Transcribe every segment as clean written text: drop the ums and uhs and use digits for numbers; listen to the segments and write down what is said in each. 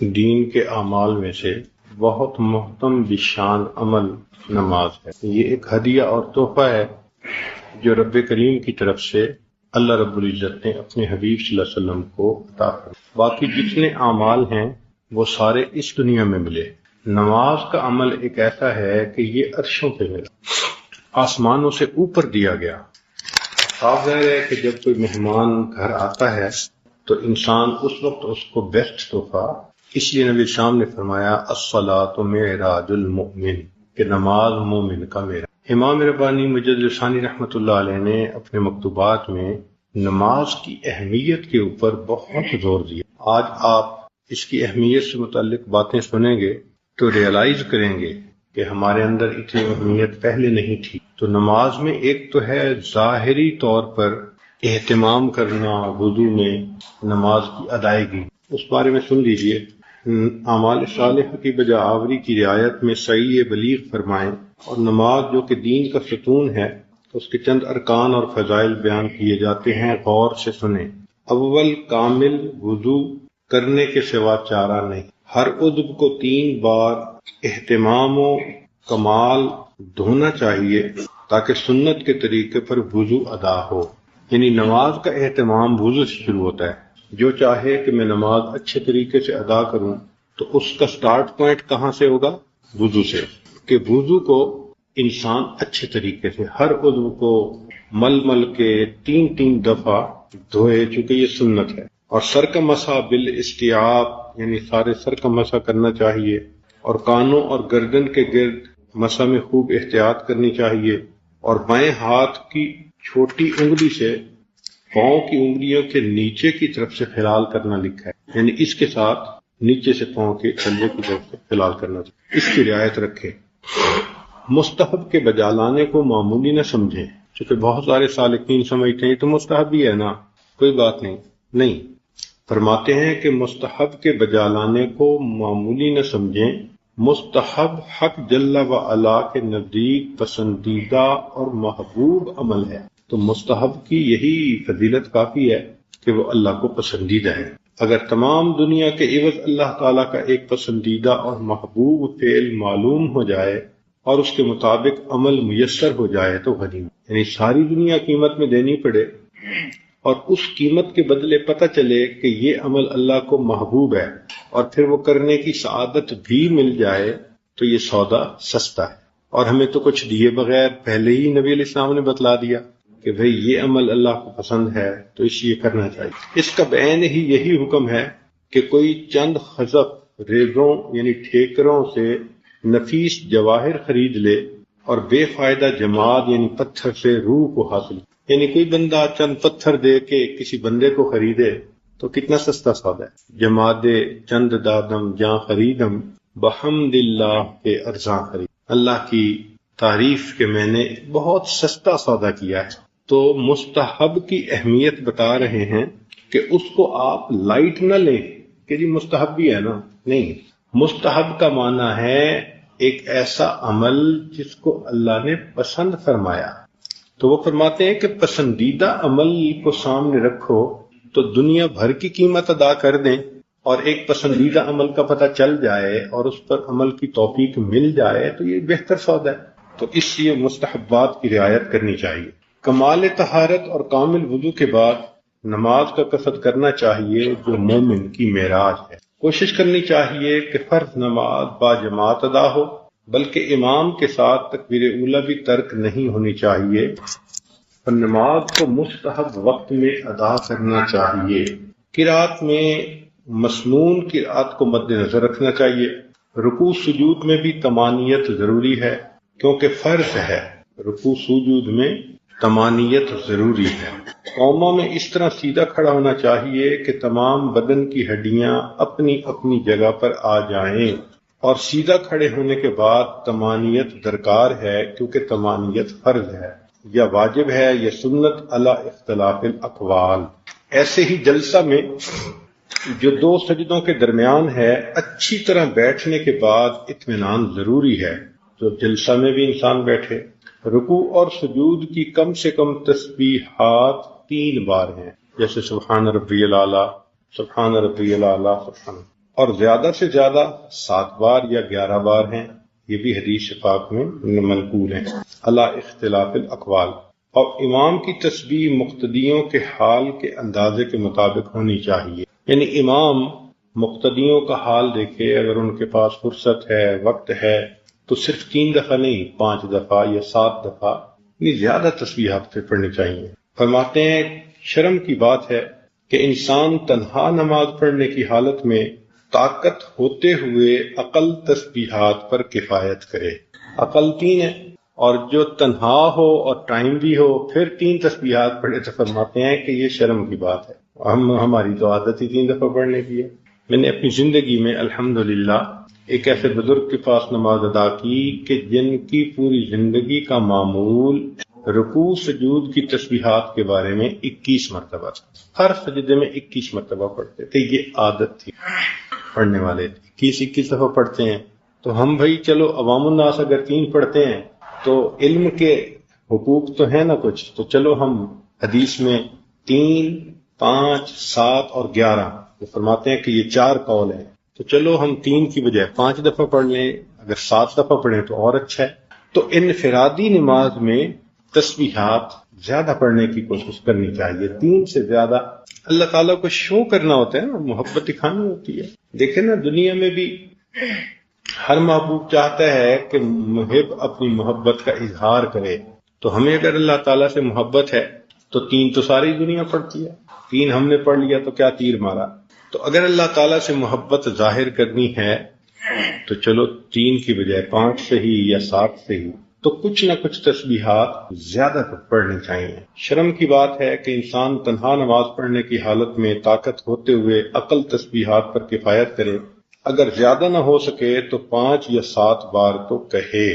دین کے اعمال میں سے بہت محتم بشان عمل نماز ہے۔ یہ ایک ہدیہ اور تحفہ ہے جو رب کریم کی طرف سے اللہ رب العزت نے اپنے حبیب صلی اللہ علیہ وسلم کو عطا کیا۔ باقی جتنے اعمال ہیں وہ سارے اس دنیا میں ملے۔ نماز کا عمل ایک ایسا ہے کہ یہ عرشوں پہ ملا، آسمانوں سے اوپر دیا گیا۔ صاف ظاہر ہے کہ جب کوئی مہمان گھر آتا ہے تو انسان اس وقت اس کو بیسٹ تحفہ، اس لیے نبی شام نے فرمایا الصلاۃ معراج المؤمن، کہ نماز مومن کا معراج۔ امام ربانی مجدد ثانی رحمۃ اللہ علیہ نے اپنے مکتوبات میں نماز کی اہمیت کے اوپر بہت زور دیا۔ آج آپ اس کی اہمیت سے متعلق باتیں سنیں گے تو ریئلائز کریں گے کہ ہمارے اندر اتنی اہمیت پہلے نہیں تھی۔ تو نماز میں ایک تو ہے ظاہری طور پر اہتمام کرنا، وضو میں نماز کی ادائیگی، اس بارے میں سن لیجئے۔ اعمال صالحہ کی بجا آوری کی رعایت میں سعی بلیغ فرمائیں، اور نماز جو کہ دین کا ستون ہے اس کے چند ارکان اور فضائل بیان کیے جاتے ہیں، غور سے سنیں۔ اول، کامل وضو کرنے کے سوا چارہ نہیں۔ ہر عضو کو 3 بار اہتمام و کمال دھونا چاہیے تاکہ سنت کے طریقے پر وضو ادا ہو۔ یعنی نماز کا اہتمام وضو سے شروع ہوتا ہے۔ جو چاہے کہ میں نماز اچھے طریقے سے ادا کروں تو اس کا سٹارٹ پوائنٹ کہاں سے ہوگا؟ وضو سے، کہ وضو کو انسان اچھے طریقے سے ہر عضو کو مل کے 3 دفعہ دھوئے، چونکہ یہ سنت ہے۔ اور سر کا مسح بالاستیاب، یعنی سارے سر کا مسح کرنا چاہیے، اور کانوں اور گردن کے گرد مسح میں خوب احتیاط کرنی چاہیے، اور بائیں ہاتھ کی چھوٹی انگلی سے پاؤں کی انگلیوں کے نیچے کی طرف سے خلال کرنا لکھا ہے، یعنی اس کے ساتھ نیچے سے پاؤں کے تلوے کی طرف سے خلال کرنا چاہیے۔ اس کی رعایت رکھیں۔ مستحب کے بجا لانے کو معمولی نہ سمجھیں، چونکہ بہت سارے سالکین سمجھتے ہیں یہ تو مستحب ہی ہے نا، کوئی بات نہیں۔ فرماتے ہیں کہ مستحب کے بجا لانے کو معمولی نہ سمجھیں، مستحب حق جل و علا کے نزدیک پسندیدہ اور محبوب عمل ہے۔ تو مستحب کی یہی فضیلت کافی ہے کہ وہ اللہ کو پسندیدہ ہے۔ اگر تمام دنیا کے عوض اللہ تعالیٰ کا ایک پسندیدہ اور محبوب فعل معلوم ہو جائے اور اس کے مطابق عمل میسر ہو جائے تو غنیمت، یعنی ساری دنیا قیمت میں دینی پڑے اور اس قیمت کے بدلے پتہ چلے کہ یہ عمل اللہ کو محبوب ہے، اور پھر وہ کرنے کی سعادت بھی مل جائے تو یہ سودا سستا ہے۔ اور ہمیں تو کچھ دیے بغیر پہلے ہی نبی علیہ السلام نے بتلا دیا کہ بھئی یہ عمل اللہ کو پسند ہے تو اس لیے کرنا چاہیے۔ اس کا بعین ہی یہی حکم ہے کہ کوئی چند خزف ریزوں یعنی ٹھیکروں سے نفیس جواہر خرید لے اور بے فائدہ جماد یعنی پتھر سے روح کو حاصل، یعنی کوئی بندہ چند پتھر دے کے کسی بندے کو خریدے تو کتنا سستا سودا ہے۔ جماد چند دادم جاں خریدم بحمد اللہ کے ارزاں خرید، اللہ کی تعریف کہ میں نے بہت سستا سودا کیا ہے۔ تو مستحب کی اہمیت بتا رہے ہیں کہ اس کو آپ لائٹ نہ لیں کہ جی مستحب بھی ہے نا، نہیں۔ مستحب کا معنی ہے ایک ایسا عمل جس کو اللہ نے پسند فرمایا۔ تو وہ فرماتے ہیں کہ پسندیدہ عمل کو سامنے رکھو تو دنیا بھر کی قیمت ادا کر دیں، اور ایک پسندیدہ عمل کا پتہ چل جائے اور اس پر عمل کی توفیق مل جائے تو یہ بہتر سودا ہے۔ تو اس لیے مستحبات کی رعایت کرنی چاہیے۔ کمال طہارت اور کامل وضو کے بعد نماز کا قصد کرنا چاہیے جو مومن کی معراج ہے۔ کوشش کرنی چاہیے کہ فرض نماز با جماعت ادا ہو، بلکہ امام کے ساتھ تکبیر اولیٰ بھی ترک نہیں ہونی چاہیے، اور نماز کو مستحب وقت میں ادا کرنا چاہیے۔ قرات میں مسنون قرات کو مد نظر رکھنا چاہیے۔ رکوع سجود میں بھی طمانینت ضروری ہے کیونکہ فرض ہے، رکوع سجود میں طمانینت ضروری ہے۔ قوما میں اس طرح سیدھا کھڑا ہونا چاہیے کہ تمام بدن کی ہڈیاں اپنی اپنی جگہ پر آ جائیں، اور سیدھا کھڑے ہونے کے بعد طمانینت درکار ہے کیونکہ طمانینت فرض ہے یا واجب ہے یا سنت علی اختلاف الاقوال۔ ایسے ہی جلسہ میں جو 2 سجدوں کے درمیان ہے اچھی طرح بیٹھنے کے بعد اطمینان ضروری ہے، تو جلسہ میں بھی انسان بیٹھے۔ رکوع اور سجود کی کم سے کم تسبیحات 3 بار ہیں، جیسے سبحان ربی الاعلیٰ، سبحان ربی الاعلیٰ، سبحان۔ اور زیادہ سے زیادہ 7 بار یا 11 بار ہیں، یہ بھی حدیث پاک میں منقول ہیں، علی اختلاف الاقوال۔ اور امام کی تسبیح مقتدیوں کے حال کے اندازے کے مطابق ہونی چاہیے، یعنی امام مقتدیوں کا حال دیکھے، اگر ان کے پاس فرصت ہے، وقت ہے، تو صرف 3 دفعہ نہیں، 5 دفعہ یا 7 دفعہ، یعنی زیادہ تسبیحات پہ پڑھنی چاہیے۔ فرماتے ہیں شرم کی بات ہے کہ انسان تنہا نماز پڑھنے کی حالت میں طاقت ہوتے ہوئے اقل تسبیحات پر کفایت کرے۔ عقل 3 ہے، اور جو تنہا ہو اور ٹائم بھی ہو پھر 3 تسبیحات پڑھے، تو فرماتے ہیں کہ یہ شرم کی بات ہے۔ ہماری تو عادت ہی 3 دفعہ پڑھنے کی ہے۔ میں نے اپنی زندگی میں الحمدللہ ایک ایسے بزرگ کے پاس نماز ادا کی کہ جن کی پوری زندگی کا معمول رکوع سجود کی تسبیحات کے بارے میں 21 مرتبہ تھا، ہر سجدے میں 21 مرتبہ پڑھتے تھے، یہ عادت تھی پڑھنے والے، 21 دفعہ پڑھتے ہیں۔ تو ہم بھائی چلو عوام الناس اگر 3 پڑھتے ہیں تو علم کے حقوق تو ہیں نا کچھ، تو چلو ہم حدیث میں 3، 5، 7 اور 11 وہ فرماتے ہیں کہ یہ 4 قول ہیں، تو چلو ہم 3 کی بجائے 5 دفعہ پڑھ لیں، اگر 7 دفعہ پڑھیں تو اور اچھا ہے۔ تو انفرادی نماز میں تسبیحات زیادہ پڑھنے کی کوشش کرنی چاہیے، 3 سے زیادہ۔ اللہ تعالیٰ کو شو کرنا ہوتا ہے نا، محبت دکھانی ہوتی ہے۔ دیکھیں نا دنیا میں بھی ہر محبوب چاہتا ہے کہ محب اپنی محبت کا اظہار کرے، تو ہمیں اگر اللہ تعالیٰ سے محبت ہے تو 3 تو ساری دنیا پڑھتی ہے، 3 ہم نے پڑھ لیا تو کیا تیر مارا۔ تو اگر اللہ تعالیٰ سے محبت ظاہر کرنی ہے تو چلو 3 کی بجائے 5 سے ہی یا 7 سے ہی، تو کچھ نہ کچھ تسبیحات زیادہ پڑھنی چاہیے۔ شرم کی بات ہے کہ انسان تنہا نماز پڑھنے کی حالت میں طاقت ہوتے ہوئے اقل تسبیحات پر کفایت کرے، اگر زیادہ نہ ہو سکے تو 5 یا 7 بار تو کہے۔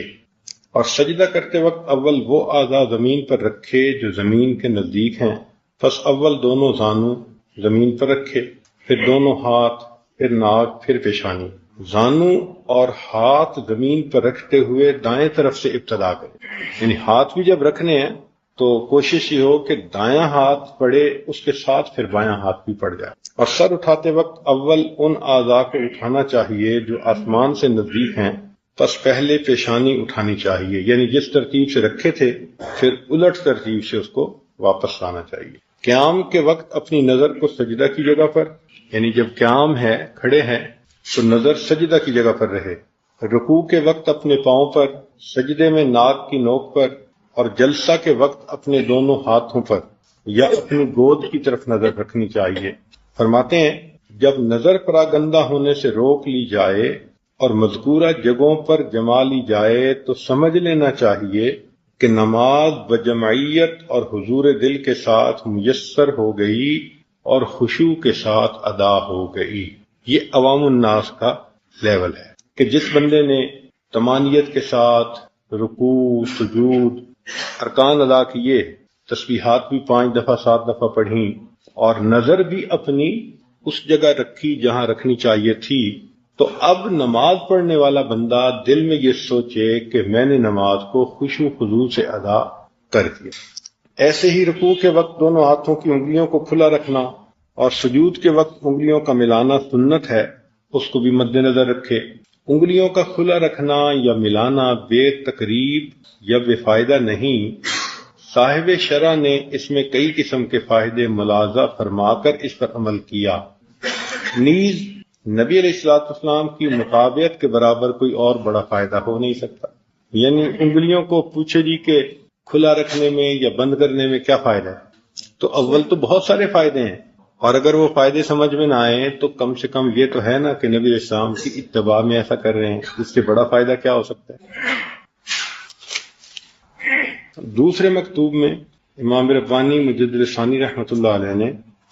اور سجدہ کرتے وقت اول وہ اعضاء زمین پر رکھے جو زمین کے نزدیک ہیں، پس اول دونوں زانو زمین پر رکھے، پھر دونوں ہاتھ، پھر ناک، پھر پیشانی۔ زانو اور ہاتھ زمین پر رکھتے ہوئے دائیں طرف سے ابتدا کرے، یعنی ہاتھ بھی جب رکھنے ہیں تو کوشش یہ ہو کہ دایاں ہاتھ پڑے، اس کے ساتھ پھر بایاں ہاتھ بھی پڑ جائے۔ اور سر اٹھاتے وقت اول ان اعضاء کو اٹھانا چاہیے جو آسمان سے نزدیک ہیں، پس پہلے پیشانی اٹھانی چاہیے، یعنی جس ترتیب سے رکھے تھے پھر الٹ ترتیب سے اس کو واپس لانا چاہیے۔ قیام کے وقت اپنی نظر کو سجدہ کی جگہ پر، یعنی جب قیام ہے، کھڑے ہیں، تو نظر سجدہ کی جگہ پر رہے۔ رکوع کے وقت اپنے پاؤں پر، سجدے میں ناک کی نوک پر، اور جلسہ کے وقت اپنے دونوں ہاتھوں پر یا اپنی گود کی طرف نظر رکھنی چاہیے۔ فرماتے ہیں جب نظر پراگندہ ہونے سے روک لی جائے اور مذکورہ جگہوں پر جما لی جائے تو سمجھ لینا چاہیے کہ نماز بجمعیت اور حضور دل کے ساتھ میسر ہو گئی اور خشوع کے ساتھ ادا ہو گئی۔ یہ عوام الناس کا لیول ہے کہ جس بندے نے تمانیت کے ساتھ رکوع، سجود، ارکان ادا کیے، تسبیحات بھی 5 دفعہ 7 دفعہ پڑھیں، اور نظر بھی اپنی اس جگہ رکھی جہاں رکھنی چاہیے تھی، تو اب نماز پڑھنے والا بندہ دل میں یہ سوچے کہ میں نے نماز کو خشوع خضوع سے ادا کر دیا۔ ایسے ہی رکوع کے وقت دونوں ہاتھوں کی انگلیوں کو کھلا رکھنا اور سجود کے وقت انگلیوں کا ملانا سنت ہے، اس کو بھی مد نظر رکھے۔ انگلیوں کا کھلا رکھنا یا ملانا بے تقریب یا بے فائدہ نہیں، صاحب شرع نے اس میں کئی قسم کے فائدے ملاحظہ فرما کر اس پر عمل کیا۔ نیز نبی علیہ الصلوۃ والسلام کی مطابعت کے برابر کوئی اور بڑا فائدہ ہو نہیں سکتا۔ یعنی انگلیوں کو پوچھے جی کہ کھلا رکھنے میں یا بند کرنے میں کیا فائدہ ہے، تو اول تو بہت سارے فائدے ہیں، اور اگر وہ فائدے سمجھ میں نہ آئیں تو کم سے کم یہ تو ہے نا کہ نبی علیہ السلام کی اتباع میں ایسا کر رہے ہیں، اس سے بڑا فائدہ کیا ہو سکتا ہے۔ دوسرے مکتوب میں امام ربانی مجدد ثانی رحمۃ اللہ علیہ نے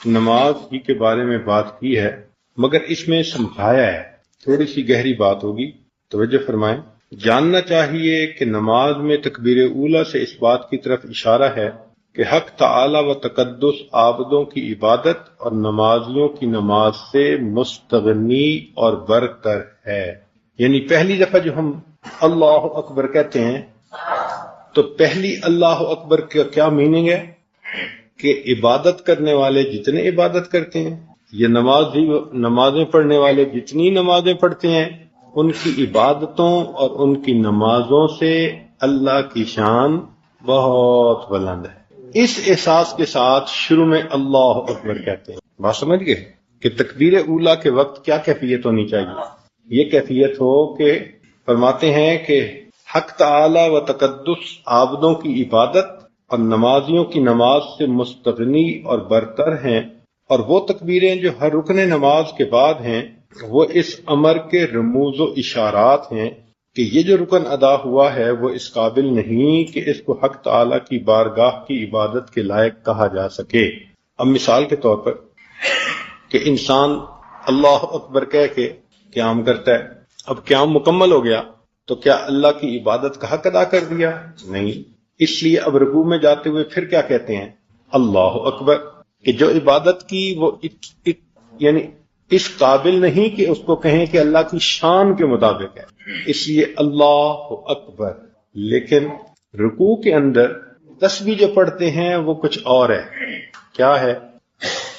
نماز ہی کے بارے میں بات کی ہے، مگر اس میں سمجھایا ہے، تھوڑی سی گہری بات ہوگی، توجہ فرمائیں۔ جاننا چاہیے کہ نماز میں تکبیر اولیٰ سے اس بات کی طرف اشارہ ہے کہ حق تعالی و تقدس عابدوں کی عبادت اور نمازیوں کی نماز سے مستغنی اور برتر ہے۔ یعنی پہلی دفعہ جو ہم اللہ اکبر کہتے ہیں تو پہلی اللہ اکبر کا کیا میننگ ہے کہ عبادت کرنے والے جتنے عبادت کرتے ہیں یہ نمازیں پڑھنے والے جتنی نمازیں پڑھتے ہیں ان کی عبادتوں اور ان کی نمازوں سے اللہ کی شان بہت بلند ہے۔ اس احساس کے ساتھ شروع میں اللہ اکبر کہتے ہیں۔ بات سمجھ گئے کہ تکبیر اولیٰ کے وقت کیا کیفیت ہونی چاہیے؟ یہ کیفیت ہو کہ فرماتے ہیں کہ حق تعالی و تقدس عابدوں کی عبادت اور نمازیوں کی نماز سے مستغنی اور برتر ہیں، اور وہ تکبیریں جو ہر رکن نماز کے بعد ہیں وہ اس امر کے رموز و اشارات ہیں کہ یہ جو رکن ادا ہوا ہے وہ اس قابل نہیں کہ اس کو حق تعالی کی بارگاہ کی عبادت کے لائق کہا جا سکے۔ اب مثال کے طور پر کہ انسان اللہ اکبر کہہ کے قیام کرتا ہے، اب قیام مکمل ہو گیا تو کیا اللہ کی عبادت کا حق ادا کر دیا؟ نہیں، اس لیے اب رکوع میں جاتے ہوئے پھر کیا کہتے ہیں؟ اللہ اکبر، کہ جو عبادت کی وہ یعنی اس قابل نہیں کہ اس کو کہیں کہ اللہ کی شان کے مطابق ہے، اس لیے اللہ اکبر۔ لیکن رکوع کے اندر تسبیح جو پڑھتے ہیں وہ کچھ اور ہے۔ کیا ہے؟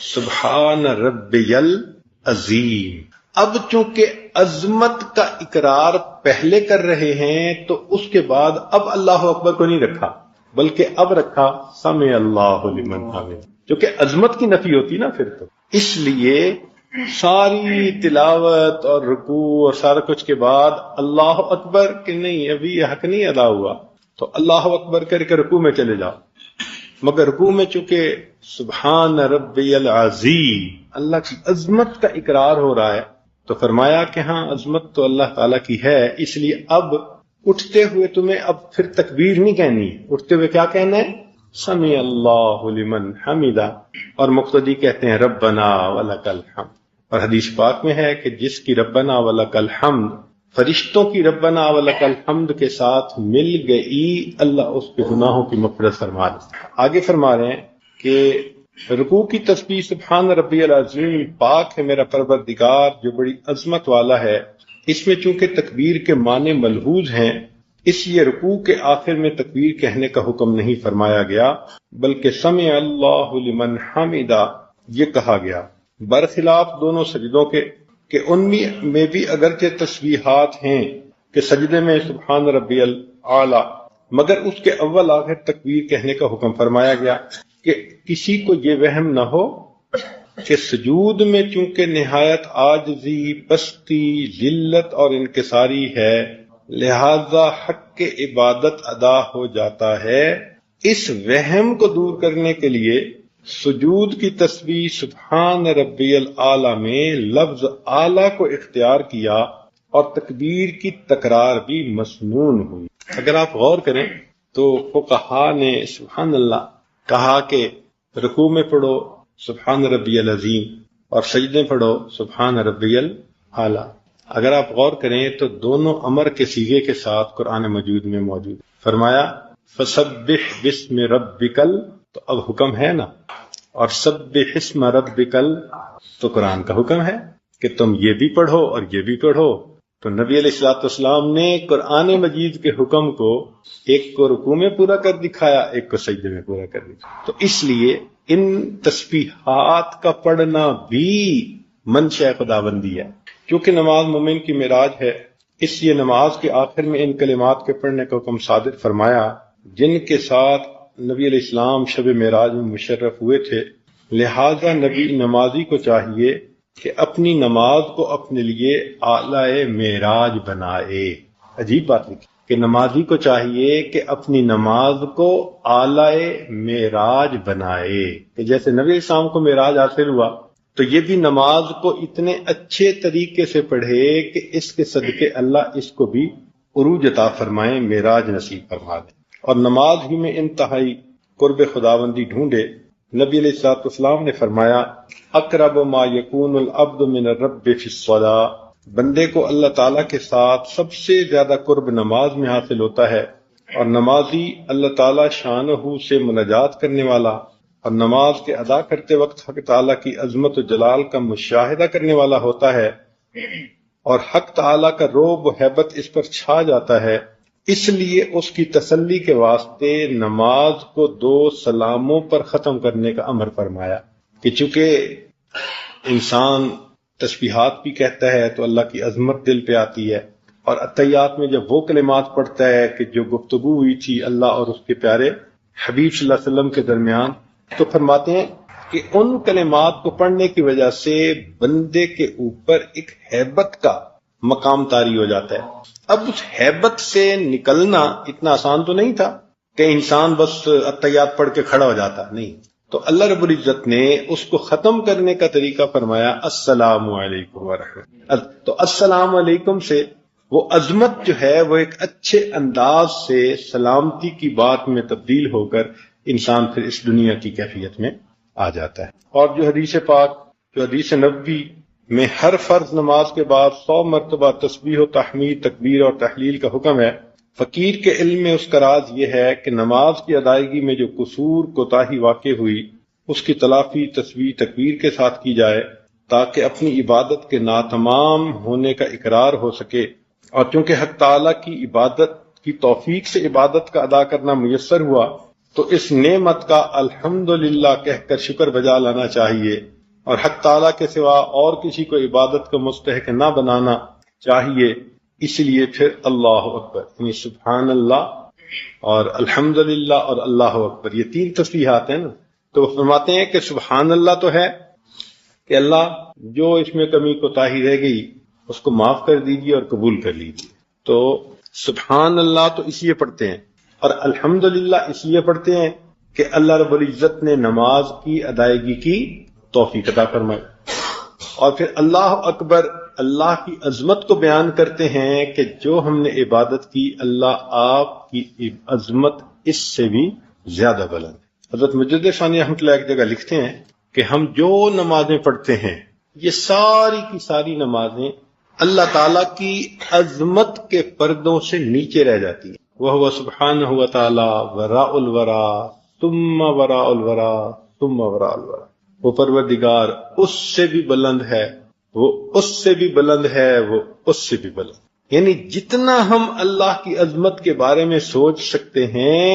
سبحان ربی العظیم۔ اب چونکہ عظمت کا اقرار پہلے کر رہے ہیں تو اس کے بعد اب اللہ اکبر کو نہیں رکھا بلکہ اب رکھا سمع اللہ لمن حمدہ، کیونکہ عظمت کی نفی ہوتی نا پھر تو۔ اس لیے ساری تلاوت اور رکوع اور سارا کچھ کے بعد اللہ اکبر کہ نہیں، ابھی یہ حق نہیں ادا ہوا تو اللہ اکبر کر کے رکوع میں چلے جاؤ، مگر رکوع میں چونکہ سبحان ربی العظیم اللہ کی عظمت کا اقرار ہو رہا ہے تو فرمایا کہ ہاں عظمت تو اللہ تعالیٰ کی ہے، اس لیے اب اٹھتے ہوئے تمہیں اب پھر تکبیر نہیں کہنی، اٹھتے ہوئے کیا کہنا ہے؟ سمع اللہ لمن حمدہ، اور مقتدی کہتے ہیں ربنا ولک الحمد۔ اور حدیث پاک میں ہے کہ جس کی ربنا ولک الحمد فرشتوں کی ربنا ولک الحمد کے ساتھ مل گئی، اللہ اس کے گناہوں کی مغفرت فرما دے۔ آگے فرما رہے ہیں کہ رکوع کی تسبیح سبحان ربی العظیم، پاک ہے میرا پروردگار جو بڑی عظمت والا ہے، اس میں چونکہ تکبیر کے معنی ملحوظ ہیں اس لیے رکوع کے آخر میں تکبیر کہنے کا حکم نہیں فرمایا گیا بلکہ سمع اللہ لمن حمدہ یہ کہا گیا، برخلاف دونوں سجدوں کے کہ ان میں بھی اگرچہ تسبیحات ہیں کہ سجدے میں سبحان ربی الاعلی، مگر اس کے اول آخر تکبیر کہنے کا حکم فرمایا گیا کہ کسی کو یہ وہم نہ ہو کہ سجود میں چونکہ نہایت عاجزی، پستی، ذلت اور انکساری ہے لہذا حق کے عبادت ادا ہو جاتا ہے۔ اس وہم کو دور کرنے کے لیے سجود کی تسبیح سبحان ربی الاعلی میں لفظ اعلی کو اختیار کیا اور تکبیر کی تکرار بھی مسنون ہوئی۔ اگر آپ غور کریں تو فقہا نے سبحان اللہ کہا کہ رکوع میں پڑھو سبحان ربی العظیم اور سجدے پڑھو سبحان ربی الاعلی۔ اگر آپ غور کریں تو دونوں امر کے صیغے کے ساتھ قرآن مجید میں موجود فرمایا فسبح باسم ربک، تو اب حکم ہے نا، اور سبح اسم ربک تو قرآن کا حکم ہے کہ تم یہ بھی پڑھو اور یہ بھی پڑھو۔ تو نبی علیہ الصلوۃ والسلام نے قرآن مجید کے حکم کو ایک کو رکوع میں پورا کر دکھایا، ایک کو سجدے میں پورا کر دکھایا۔ تو اس لیے ان تسبیحات کا پڑھنا بھی منشا خداوندی ہے، کیونکہ نماز مومن کی معراج ہے، اس لیے نماز کے آخر میں ان کلمات کے پڑھنے کا حکم صادر فرمایا جن کے ساتھ نبی علیہ السلام شب معراج میں مشرف ہوئے تھے۔ لہذا نبی نمازی کو چاہیے کہ اپنی نماز کو اپنے لیے اعلی معراج بنائے۔ عجیب بات لکھی کہ نمازی کو چاہیے کہ اپنی نماز کو اعلی معراج بنائے، کہ جیسے نبی علیہ السلام کو معراج حاصل ہوا تو یہ بھی نماز کو اتنے اچھے طریقے سے پڑھے کہ اس کے صدقے اللہ اس کو بھی عروج عطا فرمائیں، معراج نصیب فرما دیں، اور نماز ہی میں انتہائی قرب خداوندی ڈھونڈے۔ نبی علیہ الصلوۃ والسلام نے فرمایا اقرب ما یکون العبد من الرب فی الصلاۃ، بندے کو اللہ تعالیٰ کے ساتھ سب سے زیادہ قرب نماز میں حاصل ہوتا ہے، اور نمازی اللہ تعالیٰ شانہ سے مناجات کرنے والا اور نماز کے ادا کرتے وقت حق تعالیٰ کی عظمت و جلال کا مشاہدہ کرنے والا ہوتا ہے، اور حق تعالیٰ کا رعب و ہیبت اس پر چھا جاتا ہے۔ اس لیے اس کی تسلی کے واسطے نماز کو 2 سلاموں پر ختم کرنے کا امر فرمایا کہ چونکہ انسان تسبیحات بھی کہتا ہے تو اللہ کی عظمت دل پہ آتی ہے، اور اتحیات میں جب وہ کلمات پڑھتا ہے کہ جو گفتگو ہوئی تھی اللہ اور اس کے پیارے حبیب صلی اللہ علیہ وسلم کے درمیان، تو فرماتے ہیں کہ ان کلمات کو پڑھنے کی وجہ سے بندے کے اوپر ایک ہیبت کا مقام طاری ہو جاتا ہے۔ اب اس ہیبت سے نکلنا اتنا آسان تو نہیں تھا کہ انسان بس اتحیات پڑھ کے کھڑا ہو جاتا، نہیں، تو اللہ رب العزت نے اس کو ختم کرنے کا طریقہ فرمایا السلام علیکم ورحمۃ۔ تو السلام علیکم سے وہ عظمت جو ہے وہ ایک اچھے انداز سے سلامتی کی بات میں تبدیل ہو کر انسان پھر اس دنیا کی کیفیت میں آ جاتا ہے۔ اور جو حدیث پاک، جو حدیث نبوی میں ہر فرض نماز کے بعد 100 مرتبہ تسبیح و تحمید، تکبیر اور تحلیل کا حکم ہے، فقیر کے علم میں اس کا راز یہ ہے کہ نماز کی ادائیگی میں جو قصور کوتاہی واقع ہوئی اس کی تلافی تسبیح تکبیر کے ساتھ کی جائے تاکہ اپنی عبادت کے ناتمام ہونے کا اقرار ہو سکے، اور چونکہ حق تعالیٰ کی عبادت کی توفیق سے عبادت کا ادا کرنا میسر ہوا تو اس نعمت کا الحمدللہ کہہ کر شکر بجا لانا چاہیے، اور حق تعالیٰ کے سوا اور کسی کو عبادت کا مستحق نہ بنانا چاہیے۔ اس لیے پھر اللہ اکبر، یعنی سبحان اللہ اور الحمدللہ اور اللہ اکبر، یہ 3 تسبیحات ہیں نا، تو وہ فرماتے ہیں کہ سبحان اللہ تو ہے کہ اللہ جو اس میں کمی کوتاہی رہ گئی اس کو معاف کر دیجیے اور قبول کر لیجیے، تو سبحان اللہ تو اس لیے پڑھتے ہیں، اور الحمدللہ اس لیے پڑھتے ہیں کہ اللہ رب العزت نے نماز کی ادائیگی کی توفیق عطا فرمائی، اور پھر اللہ اکبر اللہ کی عظمت کو بیان کرتے ہیں کہ جو ہم نے عبادت کی اللہ آپ کی عظمت اس سے بھی زیادہ بلند ہے۔ حضرت مجدد ثانی رحمۃ اللہ ایک جگہ لکھتے ہیں کہ ہم جو نمازیں پڑھتے ہیں یہ ساری کی ساری نمازیں اللہ تعالیٰ کی عظمت کے پردوں سے نیچے رہ جاتی ہیں۔ وَهُوَ سُبْحَانَهُ وَتَعَالَى وَرَاءُ الْوَرَى ثُمَّ وَرَاءُ الْوَرَى ثُمَّ وَرَاءُ الْوَرَى، وہ پروردگار اس سے بھی بلند ہے، وہ اس سے بھی بلند ہے، وہ اس سے بھی بلند، یعنی جتنا ہم اللہ کی عظمت کے بارے میں سوچ سکتے ہیں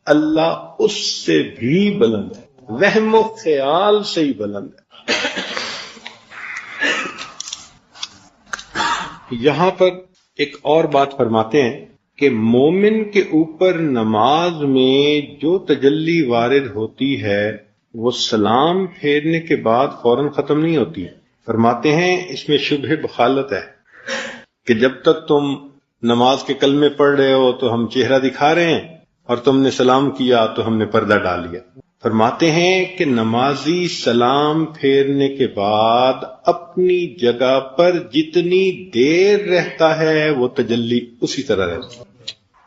اللہ اس سے بھی بلند ہے، وہم و خیال سے ہی بلند ہے۔ یہاں پر ایک اور بات فرماتے ہیں کہ مومن کے اوپر نماز میں جو تجلی وارد ہوتی ہے وہ سلام پھیرنے کے بعد فوراً ختم نہیں ہوتی۔ فرماتے ہیں اس میں شبہ بخالت ہے کہ جب تک تم نماز کے کلمے پڑھ رہے ہو تو ہم چہرہ دکھا رہے ہیں، اور تم نے سلام کیا تو ہم نے پردہ ڈال لیا۔ فرماتے ہیں کہ نمازی سلام پھیرنے کے بعد اپنی جگہ پر جتنی دیر رہتا ہے وہ تجلی اسی طرح رہتی ہے۔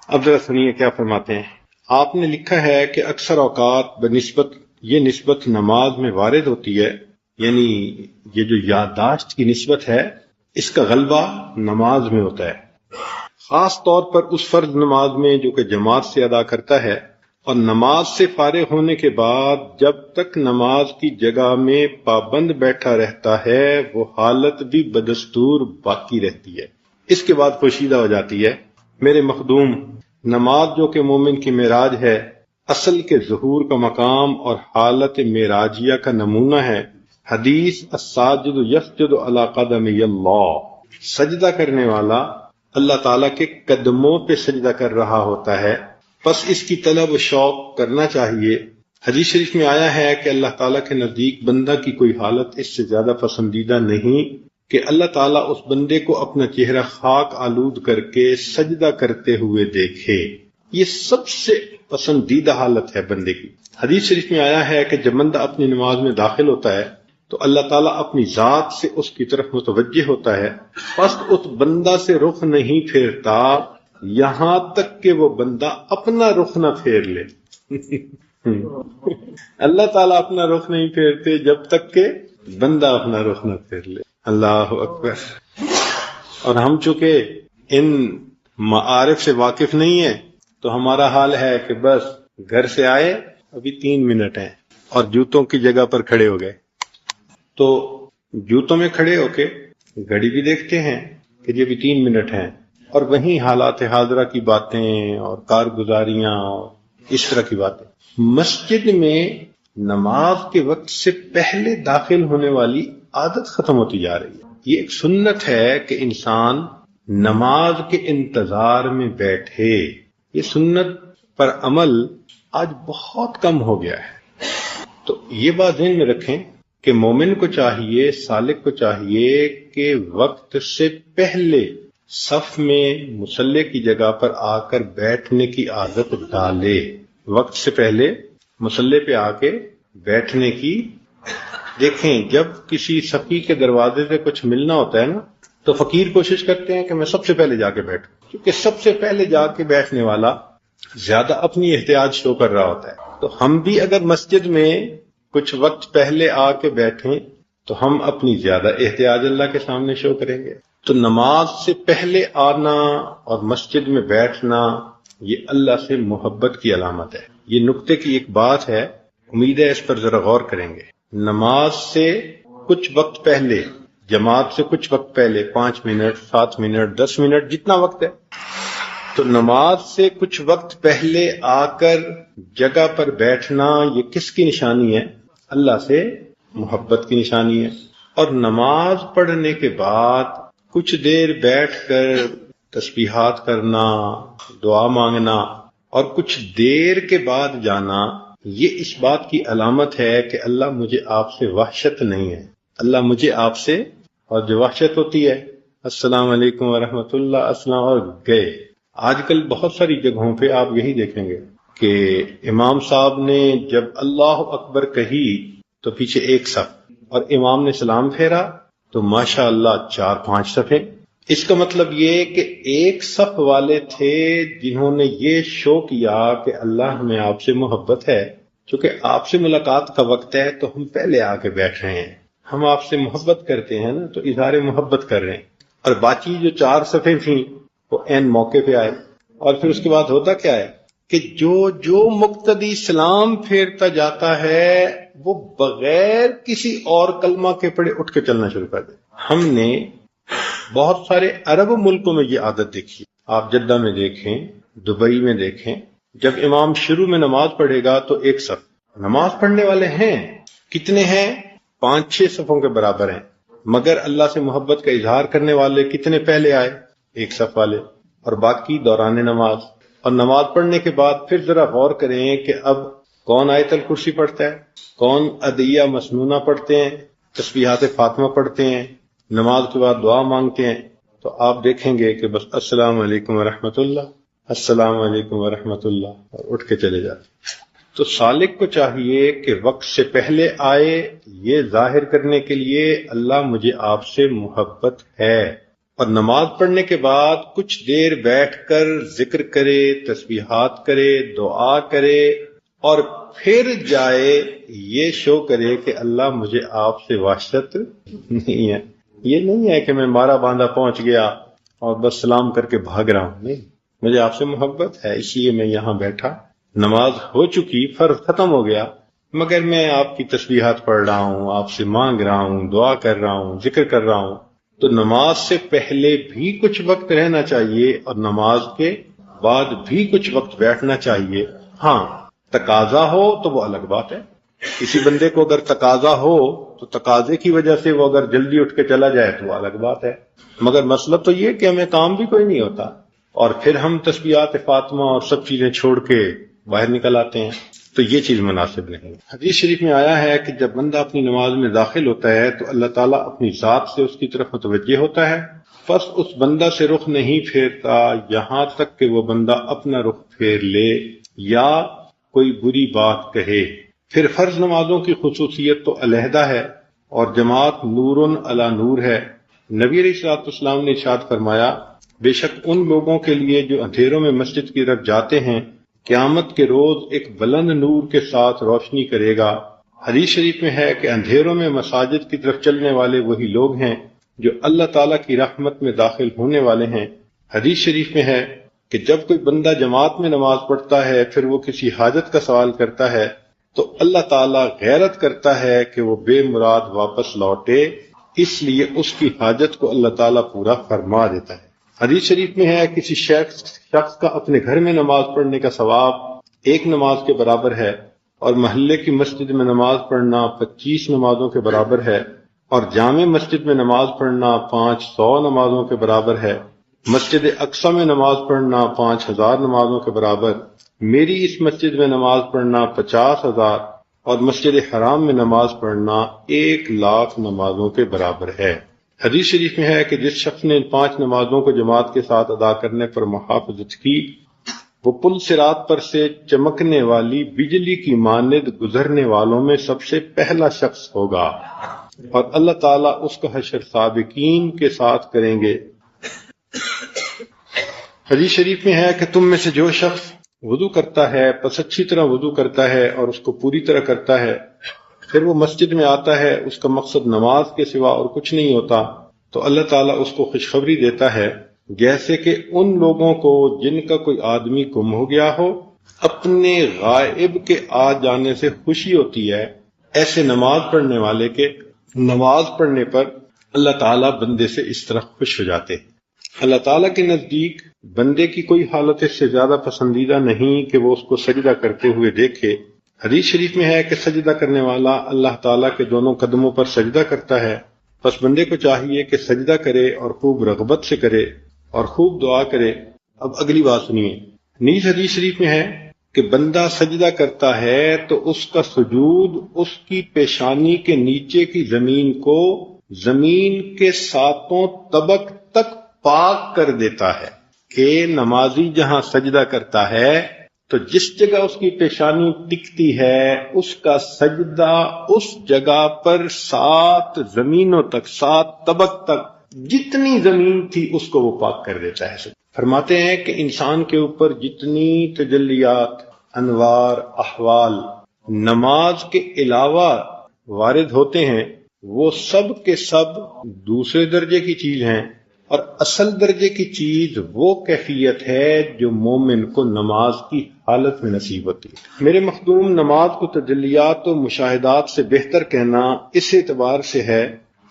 اب ذرا سنیے کیا فرماتے ہیں۔ آپ نے لکھا ہے کہ اکثر اوقات بنسبت یہ نسبت نماز میں وارد ہوتی ہے، یعنی یہ جو یادداشت کی نسبت ہے اس کا غلبہ نماز میں ہوتا ہے، خاص طور پر اس فرض نماز میں جو کہ جماعت سے ادا کرتا ہے، اور نماز سے فارغ ہونے کے بعد جب تک نماز کی جگہ میں پابند بیٹھا رہتا ہے وہ حالت بھی بدستور باقی رہتی ہے، اس کے بعد پوشیدہ ہو جاتی ہے۔ میرے مخدوم، نماز جو کہ مومن کی معراج ہے، اصل کے ظہور کا مقام اور حالت معراجیہ کا نمونہ ہے۔ حدیث الساجد یسجد علی قدمی اللہ، سجدہ کرنے والا اللہ تعالیٰ کے قدموں پہ سجدہ کر رہا ہوتا ہے، پس اس کی طلب و شوق کرنا چاہیے۔ حدیث شریف میں آیا ہے کہ اللہ تعالیٰ کے نزدیک بندہ کی کوئی حالت اس سے زیادہ پسندیدہ نہیں کہ اللہ تعالیٰ اس بندے کو اپنا چہرہ خاک آلود کر کے سجدہ کرتے ہوئے دیکھے، یہ سب سے پسندیدہ حالت ہے بندے کی۔ حدیث شریف میں آیا ہے کہ جب بندہ اپنی نماز میں داخل ہوتا ہے تو اللہ تعالیٰ اپنی ذات سے اس کی طرف متوجہ ہوتا ہے، پس اس بندہ سے رخ نہیں پھیرتا یہاں تک کہ وہ بندہ اپنا رخ نہ پھیر لے۔ اللہ تعالیٰ اپنا رخ نہیں پھیرتے جب تک کہ بندہ اپنا رخ نہ پھیر لے۔ اللہ اکبر۔ اور ہم چونکہ ان معارف سے واقف نہیں ہیں تو ہمارا حال ہے کہ بس گھر سے آئے ابھی 3 منٹ ہیں اور جوتوں کی جگہ پر کھڑے ہو گئے، تو جوتوں میں کھڑے ہو کے گھڑی بھی دیکھتے ہیں کہ یہ بھی 3 منٹ ہیں، اور وہیں حالات حاضرہ کی باتیں اور کارگزاریاں اور اس طرح کی باتیں۔ مسجد میں نماز کے وقت سے پہلے داخل ہونے والی عادت ختم ہوتی جا رہی ہے. یہ ایک سنت ہے کہ انسان نماز کے انتظار میں بیٹھے. یہ سنت پر عمل آج بہت کم ہو گیا ہے. تو یہ بات ذہن میں رکھیں کہ مومن کو چاہیے، سالک کو چاہیے کہ وقت سے پہلے صف میں مصلی کی جگہ پر آ کر بیٹھنے کی عادت ڈالے. وقت سے پہلے مصلی پہ آ کے بیٹھنے کی. دیکھیں جب کسی سخی کے دروازے سے کچھ ملنا ہوتا ہے نا تو فقیر کوشش کرتے ہیں کہ میں سب سے پہلے جا کے بیٹھوں، کیونکہ سب سے پہلے جا کے بیٹھنے والا زیادہ اپنی احتیاط شو کر رہا ہوتا ہے. تو ہم بھی اگر مسجد میں کچھ وقت پہلے آ کے بیٹھیں تو ہم اپنی زیادہ احتیاط اللہ کے سامنے شو کریں گے. تو نماز سے پہلے آنا اور مسجد میں بیٹھنا یہ اللہ سے محبت کی علامت ہے. یہ نقطے کی ایک بات ہے، امید ہے اس پر ذرا غور کریں گے. نماز سے کچھ وقت پہلے، جماعت سے کچھ وقت پہلے، 5 منٹ 7 منٹ 10 منٹ جتنا وقت ہے، تو نماز سے کچھ وقت پہلے آ کر جگہ پر بیٹھنا یہ کس کی نشانی ہے؟ اللہ سے محبت کی نشانی ہے. اور نماز پڑھنے کے بعد کچھ دیر بیٹھ کر تسبیحات کرنا، دعا مانگنا اور کچھ دیر کے بعد جانا، یہ اس بات کی علامت ہے کہ اللہ مجھے آپ سے وحشت نہیں ہے. اللہ مجھے آپ سے، اور جو وحشت ہوتی ہے السلام علیکم ورحمۃ اللہ، السلام اور گئے. آج کل بہت ساری جگہوں پہ آپ یہی دیکھیں گے کہ امام صاحب نے جب اللہ اکبر کہی تو پیچھے ایک صف، اور امام نے سلام پھیرا تو ماشاء اللہ 4-5 صفیں. اس کا مطلب یہ کہ ایک صف والے تھے جنہوں نے یہ شو کیا کہ اللہ ہمیں آپ سے محبت ہے. چونکہ آپ سے ملاقات کا وقت ہے تو ہم پہلے آ کے بیٹھ رہے ہیں، ہم آپ سے محبت کرتے ہیں نا، تو اظہار محبت کر رہے ہیں. اور باقی جو 4 صفیں تھیں وہ عین موقع پہ آئے. اور پھر اس کے بعد ہوتا کیا ہے کہ جو مقتدی سلام پھیرتا جاتا ہے وہ بغیر کسی اور کلمہ کے پڑھے اٹھ کے چلنا شروع کر دے. ہم نے بہت سارے عرب ملکوں میں یہ عادت دیکھی. آپ جدہ میں دیکھیں، دبئی میں دیکھیں، جب امام شروع میں نماز پڑھے گا تو ایک صف. نماز پڑھنے والے ہیں کتنے ہیں؟ 5-6 صفوں کے برابر ہیں، مگر اللہ سے محبت کا اظہار کرنے والے کتنے پہلے آئے؟ ایک صف والے. اور باقی دوران نماز. اور نماز پڑھنے کے بعد پھر ذرا غور کریں کہ اب کون آیت الکرسی پڑھتا ہے، کون ادعیہ مسنونہ پڑھتے ہیں، تسبیحات فاطمہ پڑھتے ہیں، نماز کے بعد دعا مانگتے ہیں. تو آپ دیکھیں گے کہ بس السلام علیکم ورحمۃ اللہ، السلام علیکم ورحمۃ اللہ، اور اٹھ کے چلے جاتے. تو سالک کو چاہیے کہ وقت سے پہلے آئے، یہ ظاہر کرنے کے لیے اللہ مجھے آپ سے محبت ہے. اور نماز پڑھنے کے بعد کچھ دیر بیٹھ کر ذکر کرے، تسبیحات کرے، دعا کرے، اور پھر جائے یہ شو کرے کہ اللہ مجھے آپ سے وحشت نہیں ہے. یہ نہیں ہے کہ میں مارا باندھا پہنچ گیا اور بس سلام کر کے بھاگ رہا ہوں. نہیں، مجھے آپ سے محبت ہے اس لیے میں یہاں بیٹھا. نماز ہو چکی، فرض ختم ہو گیا، مگر میں آپ کی تسبیحات پڑھ رہا ہوں، آپ سے مانگ رہا ہوں، دعا کر رہا ہوں، ذکر کر رہا ہوں. تو نماز سے پہلے بھی کچھ وقت رہنا چاہیے اور نماز کے بعد بھی کچھ وقت بیٹھنا چاہیے. ہاں تقاضا ہو تو وہ الگ بات ہے. کسی بندے کو اگر تقاضا ہو تو تقاضے کی وجہ سے وہ اگر جلدی اٹھ کے چلا جائے تو وہ الگ بات ہے. مگر مسئلہ تو یہ کہ ہمیں کام بھی کوئی نہیں ہوتا اور پھر ہم تسبیحات فاطمہ اور سب چیزیں چھوڑ کے باہر نکل آتے ہیں، تو یہ چیز مناسب نہیں. حدیث شریف میں آیا ہے کہ جب بندہ اپنی نماز میں داخل ہوتا ہے تو اللہ تعالیٰ اپنی ذات سے اس کی طرف متوجہ ہوتا ہے، پس اس بندہ سے رخ نہیں پھیرتا یہاں تک کہ وہ بندہ اپنا رخ پھیر لے یا کوئی بری بات کہے. پھر فرض نمازوں کی خصوصیت تو علیحدہ ہے اور جماعت نور علی نور ہے. نبی علیہ الصلوۃ والسلام نے ارشاد فرمایا، بے شک ان لوگوں کے لیے جو اندھیروں میں مسجد کی طرف جاتے ہیں قیامت کے روز ایک بلند نور کے ساتھ روشنی کرے گا. حدیث شریف میں ہے کہ اندھیروں میں مساجد کی طرف چلنے والے وہی لوگ ہیں جو اللہ تعالیٰ کی رحمت میں داخل ہونے والے ہیں. حدیث شریف میں ہے کہ جب کوئی بندہ جماعت میں نماز پڑھتا ہے پھر وہ کسی حاجت کا سوال کرتا ہے تو اللہ تعالیٰ غیرت کرتا ہے کہ وہ بے مراد واپس لوٹے، اس لیے اس کی حاجت کو اللہ تعالیٰ پورا فرما دیتا ہے. حدیث شریف میں ہے کسی شخص کا اپنے گھر میں نماز پڑھنے کا ثواب 1 نماز کے برابر ہے اور محلے کی مسجد میں نماز پڑھنا 25 نمازوں کے برابر ہے. اور جامع مسجد میں نماز پڑھنا 500 نمازوں کے برابر ہے، مسجد اقصی میں نماز پڑھنا 5000 نمازوں کے برابر، میری اس مسجد میں نماز پڑھنا 50,000 اور مسجد حرام میں نماز پڑھنا 1,00,000 نمازوں کے برابر ہے۔ حدیث شریف میں ہے کہ جس شخص نے ان 5 نمازوں کو جماعت کے ساتھ ادا کرنے پر محافظت کی، وہ پل صراط پر سے چمکنے والی بجلی کی مانند گزرنے والوں میں سب سے پہلا شخص ہوگا، اور اللہ تعالیٰ اس کا حشر سابقین کے ساتھ کریں گے۔ حدیث شریف میں ہے کہ تم میں سے جو شخص وضو کرتا ہے پس اچھی طرح وضو کرتا ہے اور اس کو پوری طرح کرتا ہے، پھر وہ مسجد میں آتا ہے، اس کا مقصد نماز کے سوا اور کچھ نہیں ہوتا، تو اللہ تعالیٰ اس کو خوشخبری دیتا ہے جیسے کہ ان لوگوں کو جن کا کوئی آدمی گم ہو گیا ہو اپنے غائب کے آ جانے سے خوشی ہوتی ہے، ایسے نماز پڑھنے والے کے نماز پڑھنے پر اللہ تعالیٰ بندے سے اس طرح خوش ہو جاتے ہیں۔ اللہ تعالیٰ کے نزدیک بندے کی کوئی حالت اس سے زیادہ پسندیدہ نہیں کہ وہ اس کو سجدہ کرتے ہوئے دیکھے۔ حدیث شریف میں ہے کہ سجدہ کرنے والا اللہ تعالیٰ کے دونوں قدموں پر سجدہ کرتا ہے، پس بندے کو چاہیے کہ سجدہ کرے اور خوب رغبت سے کرے اور خوب دعا کرے۔ اب اگلی بات سنیے، نیز حدیث شریف میں ہے کہ بندہ سجدہ کرتا ہے تو اس کا سجود اس کی پیشانی کے نیچے کی زمین کو زمین کے 7 طبق تک پاک کر دیتا ہے، کہ نمازی جہاں سجدہ کرتا ہے تو جس جگہ اس کی پیشانی ٹکتی ہے اس کا سجدہ اس جگہ پر 7 زمینوں تک، 7 طبق تک جتنی زمین تھی اس کو وہ پاک کر دیتا ہے۔ فرماتے ہیں کہ انسان کے اوپر جتنی تجلیات، انوار، احوال نماز کے علاوہ وارد ہوتے ہیں وہ سب کے سب دوسرے درجے کی چیز ہیں، اور اصل درجے کی چیز وہ کیفیت ہے جو مومن کو نماز کی حالت میں نصیب ہوتی ہے۔ میرے مخدوم، نماز کو تجلیات و مشاہدات سے بہتر کہنا اس اعتبار سے ہے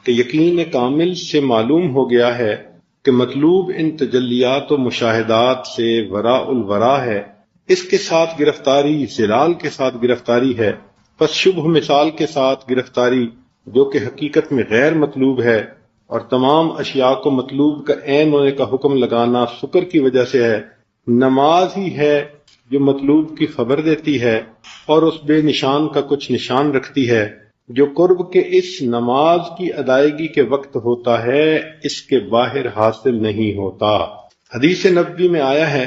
کہ یقین کامل سے معلوم ہو گیا ہے کہ مطلوب ان تجلیات و مشاہدات سے وراء الورا ہے، اس کے ساتھ گرفتاری زلال کے ساتھ گرفتاری ہے، پس شبہ مثال کے ساتھ گرفتاری جو کہ حقیقت میں غیر مطلوب ہے، اور تمام اشیاء کو مطلوب کا عین ہونے کا حکم لگانا شکر کی وجہ سے ہے۔ نماز ہی ہے جو مطلوب کی خبر دیتی ہے اور اس بے نشان کا کچھ نشان رکھتی ہے جو قرب کے اس نماز کی ادائیگی کے وقت ہوتا ہے، اس کے باہر حاصل نہیں ہوتا۔ حدیث نبوی میں آیا ہے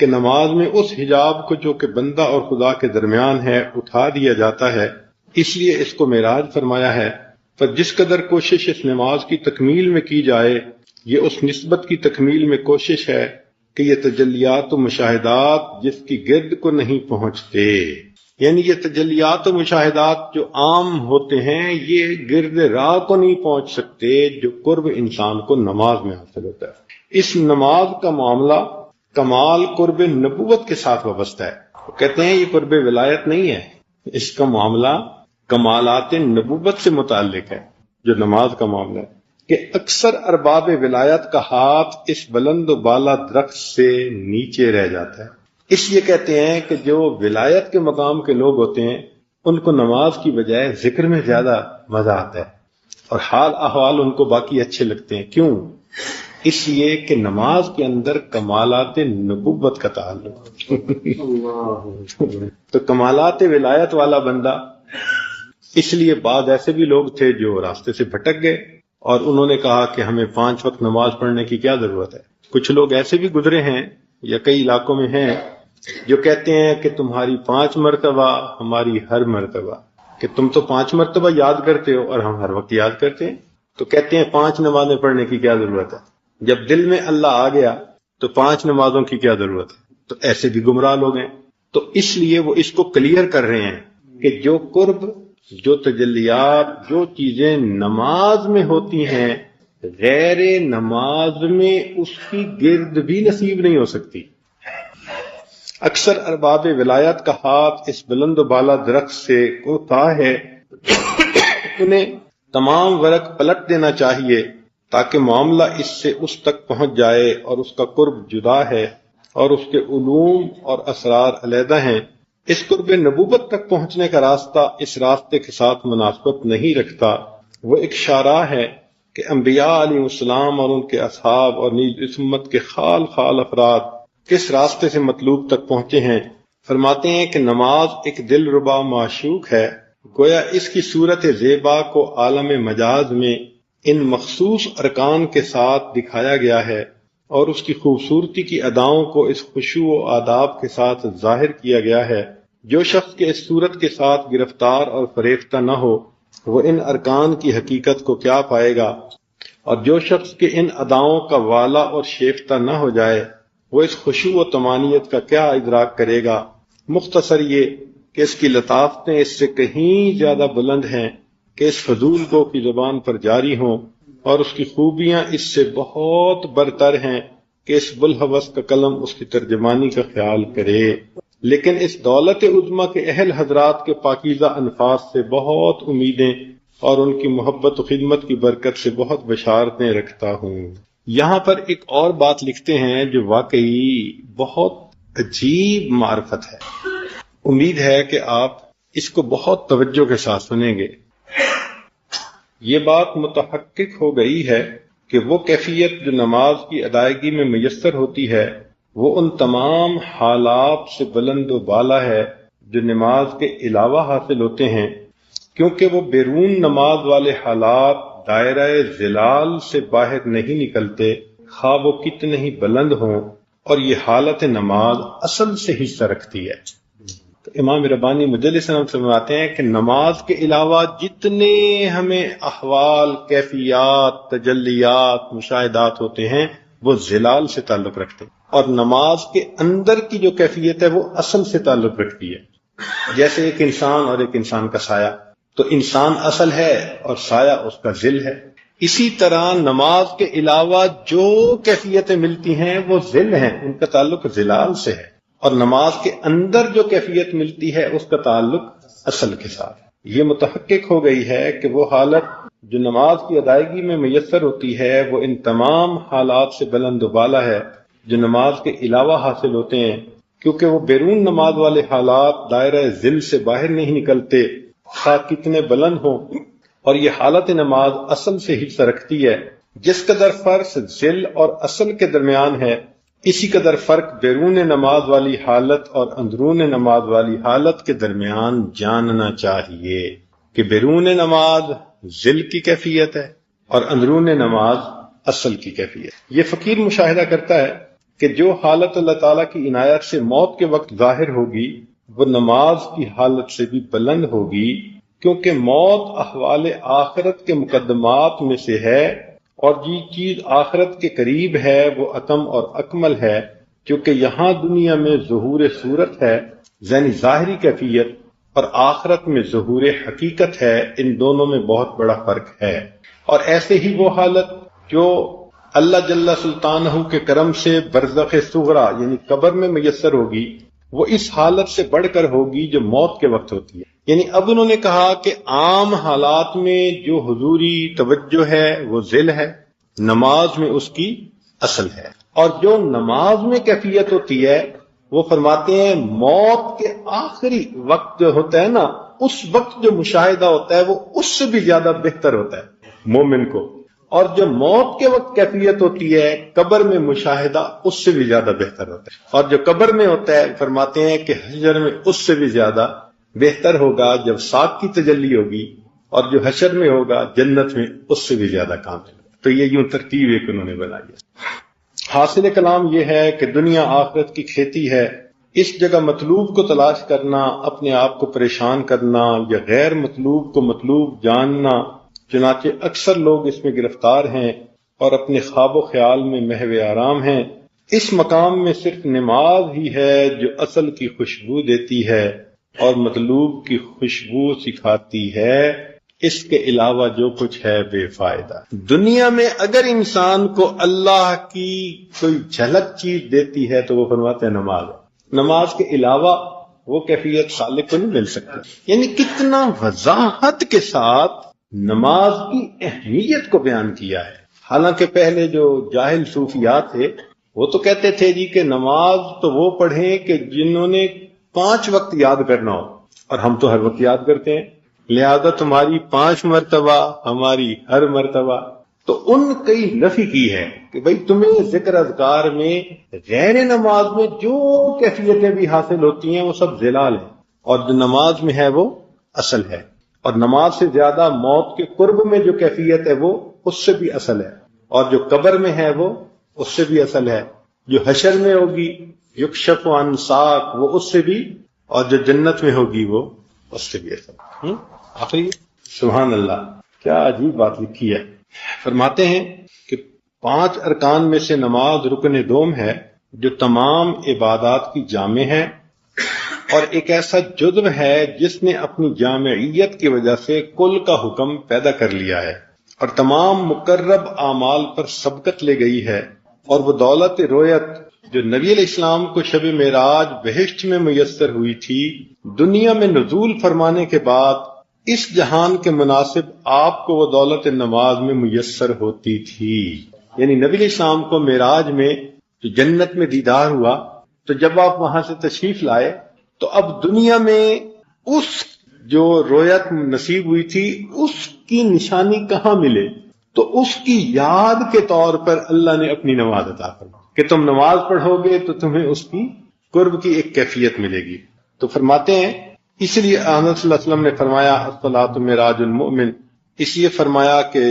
کہ نماز میں اس حجاب کو جو کہ بندہ اور خدا کے درمیان ہے اٹھا دیا جاتا ہے، اس لیے اس کو معراج فرمایا ہے۔ پر جس قدر کوشش اس نماز کی تکمیل میں کی جائے، یہ اس نسبت کی تکمیل میں کوشش ہے کہ یہ تجلیات و مشاہدات جس کی گرد کو نہیں پہنچتے، یعنی یہ تجلیات و مشاہدات جو عام ہوتے ہیں یہ گرد راہ کو نہیں پہنچ سکتے جو قرب انسان کو نماز میں حاصل ہوتا ہے۔ اس نماز کا معاملہ کمال قرب نبوت کے ساتھ وابستہ ہے۔ وہ کہتے ہیں یہ قرب ولایت نہیں ہے، اس کا معاملہ کمالات نبوت سے متعلق ہے جو نماز کا معاملہ ہے، کہ اکثر ارباب ولایت کا ہاتھ اس بلند و بالا درخت سے نیچے رہ جاتا ہے۔ اس لیے کہتے ہیں کہ جو ولایت کے مقام کے لوگ ہوتے ہیں ان کو نماز کی بجائے ذکر میں زیادہ مزہ آتا ہے، اور حال احوال ان کو باقی اچھے لگتے ہیں۔ کیوں؟ اس لیے کہ نماز کے اندر کمالات نبوت کا تعلق تو کمالات ولایت والا بندہ، اس لیے بعض ایسے بھی لوگ تھے جو راستے سے بھٹک گئے اور انہوں نے کہا کہ ہمیں 5 وقت نماز پڑھنے کی کیا ضرورت ہے۔ کچھ لوگ ایسے بھی گزرے ہیں یا کئی علاقوں میں ہیں جو کہتے ہیں کہ تمہاری 5 مرتبہ ہماری ہر مرتبہ، کہ تم تو 5 مرتبہ یاد کرتے ہو اور ہم ہر وقت یاد کرتے ہیں، تو کہتے ہیں 5 نمازیں پڑھنے کی کیا ضرورت ہے، جب دل میں اللہ آ گیا تو 5 نمازوں کی کیا ضرورت ہے۔ تو ایسے بھی گمراہ لوگ ہیں، تو اس لیے وہ اس کو کلیئر کر رہے ہیں کہ جو قرب، جو تجلیات، جو چیزیں نماز میں ہوتی ہیں غیر نماز میں اس کی گرد بھی نصیب نہیں ہو سکتی۔ اکثر ارباب ولایت کا ہاتھ اس بلند و بالا درخت سے کوتا ہے، انہیں تمام ورق پلٹ دینا چاہیے تاکہ معاملہ اس سے اس تک پہنچ جائے، اور اس کا قرب جدا ہے اور اس کے علوم اور اسرار علیحدہ ہیں۔ اس قرب نبوت تک پہنچنے کا راستہ اس راستے کے ساتھ مناسبت نہیں رکھتا، وہ ایک شاہراہ ہے کہ انبیاء علیہ السلام اور ان کے اصحاب اور نیز اس امت کے خال خال افراد کس راستے سے مطلوب تک پہنچے ہیں۔ فرماتے ہیں کہ نماز ایک دل ربا معشوق ہے، گویا اس کی صورت زیبا کو عالم مجاز میں ان مخصوص ارکان کے ساتھ دکھایا گیا ہے، اور اس کی خوبصورتی کی اداؤں کو اس خشوع و آداب کے ساتھ ظاہر کیا گیا ہے۔ جو شخص کے اس صورت کے ساتھ گرفتار اور فریفتہ نہ ہو، وہ ان ارکان کی حقیقت کو کیا پائے گا، اور جو شخص کے ان اداؤں کا والا اور شیفتہ نہ ہو جائے، وہ اس خشوع و طمانیت کا کیا ادراک کرے گا۔ مختصر یہ کہ اس کی لطافتیں اس سے کہیں زیادہ بلند ہیں کہ اس فضول گو کی زبان پر جاری ہوں، اور اس کی خوبیاں اس سے بہت برتر ہیں کہ اس بلحوث کا قلم اس کی ترجمانی کا خیال کرے۔ لیکن اس دولت عظمیٰ کے اہل حضرات کے پاکیزہ انفاس سے بہت امیدیں اور ان کی محبت و خدمت کی برکت سے بہت بشارتیں رکھتا ہوں۔ یہاں پر ایک اور بات لکھتے ہیں جو واقعی بہت عجیب معرفت ہے، امید ہے کہ آپ اس کو بہت توجہ کے ساتھ سنیں گے۔ یہ بات متحقق ہو گئی ہے کہ وہ کیفیت جو نماز کی ادائیگی میں میسر ہوتی ہے وہ ان تمام حالات سے بلند و بالا ہے جو نماز کے علاوہ حاصل ہوتے ہیں، کیونکہ وہ بیرون نماز والے حالات دائرہ ظلال سے باہر نہیں نکلتے، خواہ وہ کتنے ہی بلند ہوں، اور یہ حالت نماز اصل سے حصہ رکھتی ہے۔ تو امام ربانی مجلس فرماتے ہیں کہ نماز کے علاوہ جتنے ہمیں احوال، کیفیات، تجلیات، مشاہدات ہوتے ہیں وہ ظلال سے تعلق رکھتے ہیں، اور نماز کے اندر کی جو کیفیت ہے وہ اصل سے تعلق رکھتی ہے۔ جیسے ایک انسان اور ایک انسان کا سایہ، تو انسان اصل ہے اور سایہ اس کا ظل ہے۔ اسی طرح نماز کے علاوہ جو کیفیتیں ملتی ہیں وہ ظل ہیں، ان کا تعلق ظلال سے ہے، اور نماز کے اندر جو کیفیت ملتی ہے اس کا تعلق اصل کے ساتھ ہے۔ یہ متحقق ہو گئی ہے کہ وہ حالت جو نماز کی ادائیگی میں میسر ہوتی ہے وہ ان تمام حالات سے بلند و بالا ہے جو نماز کے علاوہ حاصل ہوتے ہیں، کیونکہ وہ بیرون نماز والے حالات دائرہ ذل سے باہر نہیں نکلتے، خواہ کتنے بلند ہوں، اور یہ حالت نماز اصل سے حصہ رکھتی ہے۔ جس قدر فرق ذل اور اصل کے درمیان ہے، اسی قدر فرق بیرون نماز والی حالت اور اندرون نماز والی حالت کے درمیان جاننا چاہیے کہ بیرون نماز ذل کی کیفیت ہے اور اندرون نماز اصل کی کیفیت۔ یہ فقیر مشاہدہ کرتا ہے کہ جو حالت اللہ تعالیٰ کی عنایت سے موت کے وقت ظاہر ہوگی وہ نماز کی حالت سے بھی بلند ہوگی، کیونکہ موت احوال آخرت کے مقدمات میں سے ہے، اور جی چیز آخرت کے قریب ہے وہ اتم اور اکمل ہے، کیونکہ یہاں دنیا میں ظہور صورت ہے، یعنی ظاہری کیفیت، اور آخرت میں ظہور حقیقت ہے۔ ان دونوں میں بہت بڑا فرق ہے۔ اور ایسے ہی وہ حالت جو اللہ جل سلطانہ کے کرم سے برزخ صغریٰ یعنی قبر میں میسر ہوگی، وہ اس حالت سے بڑھ کر ہوگی جو موت کے وقت ہوتی ہے۔ یعنی اب انہوں نے کہا کہ عام حالات میں جو حضوری توجہ ہے وہ ذل ہے، نماز میں اس کی اصل ہے، اور جو نماز میں کیفیت ہوتی ہے وہ فرماتے ہیں موت کے آخری وقت جو ہوتا ہے نا، اس وقت جو مشاہدہ ہوتا ہے وہ اس سے بھی زیادہ بہتر ہوتا ہے مومن کو، اور جو موت کے وقت کیفیت ہوتی ہے قبر میں مشاہدہ اس سے بھی زیادہ بہتر ہوتا ہے، اور جو قبر میں ہوتا ہے فرماتے ہیں کہ حشر میں اس سے بھی زیادہ بہتر ہوگا جب ساق کی تجلی ہوگی، اور جو حشر میں ہوگا جنت میں اس سے بھی زیادہ کامل۔ تو یہ یوں ترتیب ایک انہوں نے بنائی ہے۔ حاصل کلام یہ ہے کہ دنیا آخرت کی کھیتی ہے، اس جگہ مطلوب کو تلاش کرنا، اپنے آپ کو پریشان کرنا یا غیر مطلوب کو مطلوب جاننا، چنانچہ اکثر لوگ اس میں گرفتار ہیں اور اپنے خواب و خیال میں محو آرام ہیں۔ اس مقام میں صرف نماز ہی ہے جو اصل کی خوشبو دیتی ہے اور مطلوب کی خوشبو سکھاتی ہے، اس کے علاوہ جو کچھ ہے بے فائدہ۔ دنیا میں اگر انسان کو اللہ کی کوئی جھلک چیز دیتی ہے تو وہ فرماتے ہیں نماز ہے، نماز کے علاوہ وہ کیفیت خالق کو نہیں مل سکتی۔ یعنی کتنا وضاحت کے ساتھ نماز کی اہمیت کو بیان کیا ہے۔ حالانکہ پہلے جو جاہل صوفیات تھے وہ تو کہتے تھے جی کہ نماز تو وہ پڑھیں کہ جنہوں نے 5 وقت یاد کرنا ہو، اور ہم تو ہر وقت یاد کرتے ہیں، لہذا تمہاری 5 مرتبہ ہماری ہر مرتبہ. تو ان کی نفی کی ہے کہ بھئی تمہیں ذکر اذکار میں غیر نماز میں جو کیفیتیں بھی حاصل ہوتی ہیں وہ سب ظلال ہیں، اور جو نماز میں ہے وہ اصل ہے. اور نماز سے زیادہ موت کے قرب میں جو کیفیت ہے وہ اس سے بھی اصل ہے، اور جو قبر میں ہے وہ اس سے بھی اصل ہے، جو حشر میں ہوگی یکشف عن ساق وہ اس سے بھی، اور جو جنت میں ہوگی وہ اس سے بھی اصل. آخری سبحان اللہ، کیا عجیب بات لکھی ہے. فرماتے ہیں کہ 5 ارکان میں سے نماز رکن دوم ہے جو تمام عبادات کی جامع ہے، اور ایک ایسا جزو ہے جس نے اپنی جامعیت کی وجہ سے کل کا حکم پیدا کر لیا ہے اور تمام مقرب اعمال پر سبقت لے گئی ہے. اور وہ دولت رویت جو نبی علیہ السلام کو شب معراج بہشت میں میسر ہوئی تھی، دنیا میں نزول فرمانے کے بعد اس جہان کے مناسب آپ کو وہ دولت نماز میں میسر ہوتی تھی. یعنی نبی علیہ السلام کو معراج میں جو جنت میں دیدار ہوا، تو جب آپ وہاں سے تشریف لائے تو اب دنیا میں اس جو رویت نصیب ہوئی تھی اس کی نشانی کہاں ملے؟ تو اس کی یاد کے طور پر اللہ نے اپنی نماز عطا فرمائی کہ تم نماز پڑھو گے تو تمہیں اس کی قرب کی ایک کیفیت ملے گی. تو فرماتے ہیں اس لیے حضرت صلی اللہ علیہ وسلم نے فرمایا الصلاۃ معراج المؤمن، اس لیے فرمایا کہ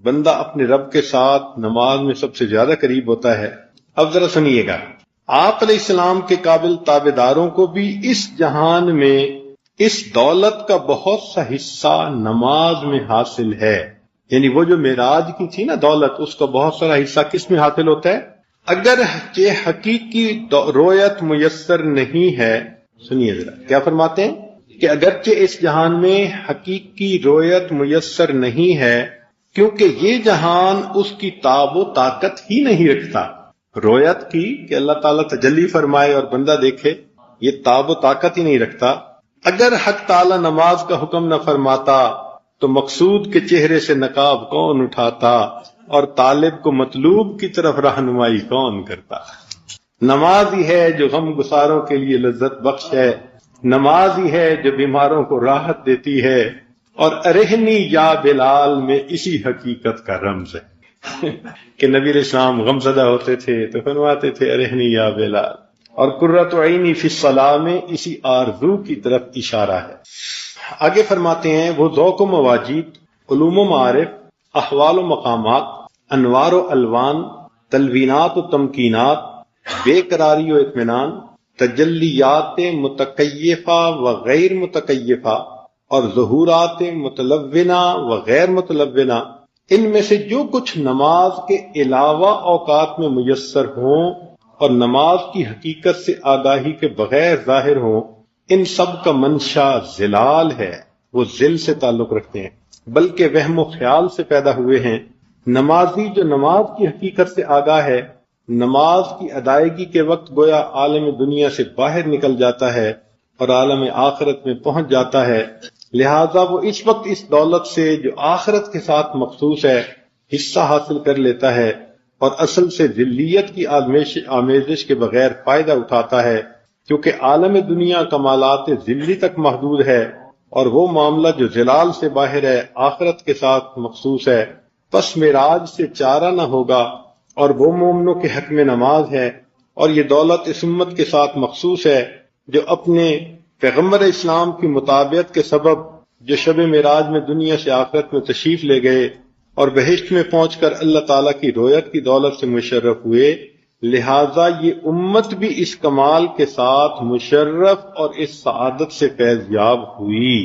بندہ اپنے رب کے ساتھ نماز میں سب سے زیادہ قریب ہوتا ہے. اب ذرا سنیے گا، آپ علیہ السلام کے قابل تابع داروں کو بھی اس جہان میں اس دولت کا بہت سا حصہ نماز میں حاصل ہے. یعنی وہ جو معراج کی تھی نا دولت، اس کا بہت سارا حصہ کس میں حاصل ہوتا ہے؟ اگر حقیقی رویت میسر نہیں ہے، سنیے ذرا کیا فرماتے ہیں کہ اگرچہ اس جہان میں حقیقی رویت میسر نہیں ہے کیونکہ یہ جہان اس کی تاب و طاقت ہی نہیں رکھتا. رویت کی کہ اللہ تعالیٰ تجلی فرمائے اور بندہ دیکھے، یہ تاب و طاقت ہی نہیں رکھتا. اگر حق تعالیٰ نماز کا حکم نہ فرماتا تو مقصود کے چہرے سے نقاب کون اٹھاتا اور طالب کو مطلوب کی طرف رہنمائی کون کرتا. نماز ہی ہے جو غم گساروں کے لیے لذت بخش ہے، نماز ہی ہے جو بیماروں کو راحت دیتی ہے، اور ارہنی یا بلال میں اسی حقیقت کا رمز ہے کہ نبی علیہ السلام غم زدہ ہوتے تھے تو فرماتے تھے ارہنی یا بلال، اور قرۃ عینی فی الصلاۃ میں اسی آرزو کی طرف اشارہ ہے. آگے فرماتے ہیں وہ ذوق و مواجید، علوم و معارف، احوال و مقامات، انوار و الوان، تلوینات و تمکینات، بے قراری و اطمینان، تجلیات متکیفہ و غیر متکیفہ، اور ظہورات متلونہ و غیر متلونہ، ان میں سے جو کچھ نماز کے علاوہ اوقات میں میسر ہوں اور نماز کی حقیقت سے آگاہی کے بغیر ظاہر ہوں، ان سب کا منشا ظلال ہے. وہ ذل سے تعلق رکھتے ہیں بلکہ وہم و خیال سے پیدا ہوئے ہیں. نمازی جو نماز کی حقیقت سے آگاہ ہے، نماز کی ادائیگی کے وقت گویا عالم دنیا سے باہر نکل جاتا ہے اور عالم آخرت میں پہنچ جاتا ہے. لہذا وہ اس وقت اس دولت سے جو آخرت کے ساتھ مخصوص ہے حصہ حاصل کر لیتا ہے اور اصل سے ذلیت کی آمیزش کے بغیر فائدہ اٹھاتا ہے، کیونکہ عالم دنیا کمالات ذلی تک محدود ہے اور وہ معاملہ جو ذلال سے باہر ہے آخرت کے ساتھ مخصوص ہے. پس معراج سے چارہ نہ ہوگا، اور وہ مومنوں کے حق میں نماز ہے، اور یہ دولت اس امت کے ساتھ مخصوص ہے جو اپنے پیغمبر اسلام کی مطابعت کے سبب جو شب معراج میں دنیا سے آخرت میں تشریف لے گئے اور بہشت میں پہنچ کر اللہ تعالیٰ کی رویت کی دولت سے مشرف ہوئے. لہذا یہ امت بھی اس کمال کے ساتھ مشرف اور اس سعادت سے فیض یاب ہوئی.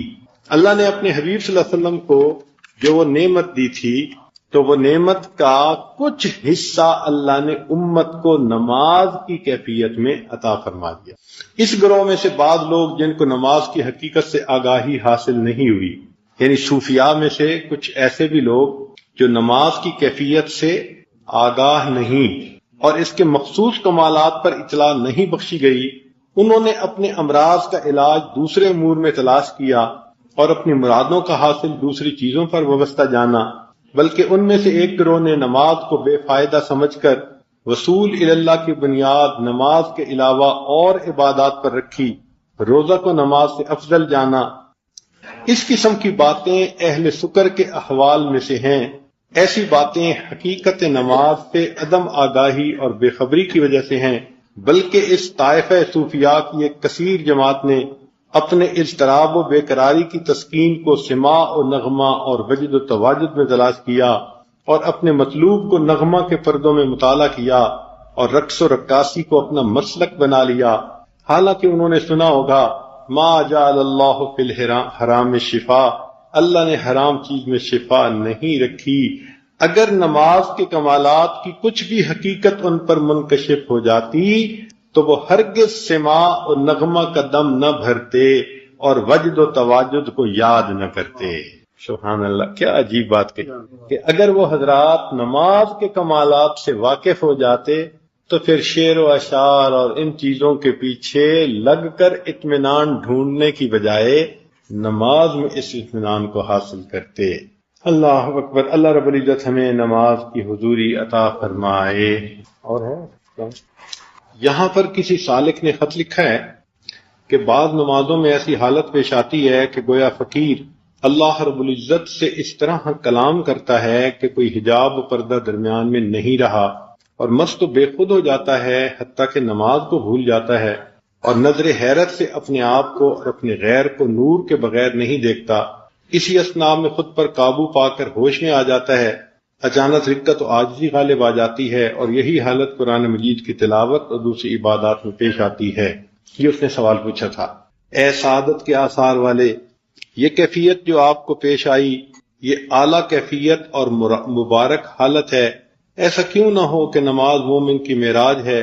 اللہ نے اپنے حبیب صلی اللہ علیہ وسلم کو جو وہ نعمت دی تھی، تو وہ نعمت کا کچھ حصہ اللہ نے امت کو نماز کی کیفیت میں عطا فرما دیا. اس گروہ میں سے بعض لوگ جن کو نماز کی حقیقت سے آگاہی حاصل نہیں ہوئی، یعنی صوفیاء میں سے کچھ ایسے بھی لوگ جو نماز کی کیفیت سے آگاہ نہیں اور اس کے مخصوص کمالات پر اطلاع نہیں بخشی گئی، انہوں نے اپنے امراض کا علاج دوسرے امور میں تلاش کیا اور اپنی مرادوں کا حاصل دوسری چیزوں پر وابستہ جانا. بلکہ ان میں سے ایک گروہ نے نماز کو بے فائدہ سمجھ کر وصول اللہ کی بنیاد نماز کے علاوہ اور عبادات پر رکھی. روزہ کو نماز سے افضل جانا، اس قسم کی باتیں اہل سکر کے احوال میں سے ہیں۔ ایسی باتیں حقیقت نماز سے عدم آگاہی اور بے خبری کی وجہ سے ہیں، بلکہ اس طائفہ صوفیاء کی ایک کثیر جماعت نے اپنے اضطراب و بے قراری کی تسکین کو سماع و نغمہ اور وجد و تواجد میں تلاش کیا، اور اپنے مطلوب کو نغمہ کے پردوں میں مطالعہ کیا، اور رقص و رقاصی کو اپنا مسلک بنا لیا، حالانکہ انہوں نے سنا ہوگا ما جعل اللہ فی الحرام شفا، اللہ نے حرام چیز میں شفا نہیں رکھی۔ اگر نماز کے کمالات کی کچھ بھی حقیقت ان پر منکشف ہو جاتی تو وہ ہرگز سماع اور نغمہ کا دم نہ بھرتے اور وجد و تواجد کو یاد نہ کرتے۔ سبحان اللہ، کیا عجیب بات کہی کہ اگر وہ حضرات نماز کے کمالات سے واقف ہو جاتے تو پھر شعر و اشعار اور ان چیزوں کے پیچھے لگ کر اطمینان ڈھونڈنے کی بجائے نماز میں اس اطمینان کو حاصل کرتے۔ اللہ اکبر۔ اللہ رب العزت ہمیں نماز کی حضوری عطا فرمائے۔ اور ہے یہاں پر کسی سالک نے خط لکھا ہے کہ بعض نمازوں میں ایسی حالت پیش آتی ہے کہ گویا فقیر اللہ رب العزت سے اس طرح کلام کرتا ہے کہ کوئی حجاب و پردہ درمیان میں نہیں رہا، اور مست و بے خود ہو جاتا ہے، حتیٰ کہ نماز کو بھول جاتا ہے، اور نظر حیرت سے اپنے آپ کو اور اپنے غیر کو نور کے بغیر نہیں دیکھتا۔ اسی اثناء میں خود پر قابو پا کر ہوش میں آ جاتا ہے، اچانک رقت و عاجزی غالب آ جاتی ہے، اور یہی حالت قرآن مجید کی تلاوت اور دوسری عبادات میں پیش آتی ہے۔ یہ اس نے سوال پوچھا تھا۔ اے سعادت کے آثار والے، یہ کیفیت جو آپ کو پیش آئی یہ اعلیٰ کیفیت اور مبارک حالت ہے۔ ایسا کیوں نہ ہو کہ نماز مومن کی معراج ہے،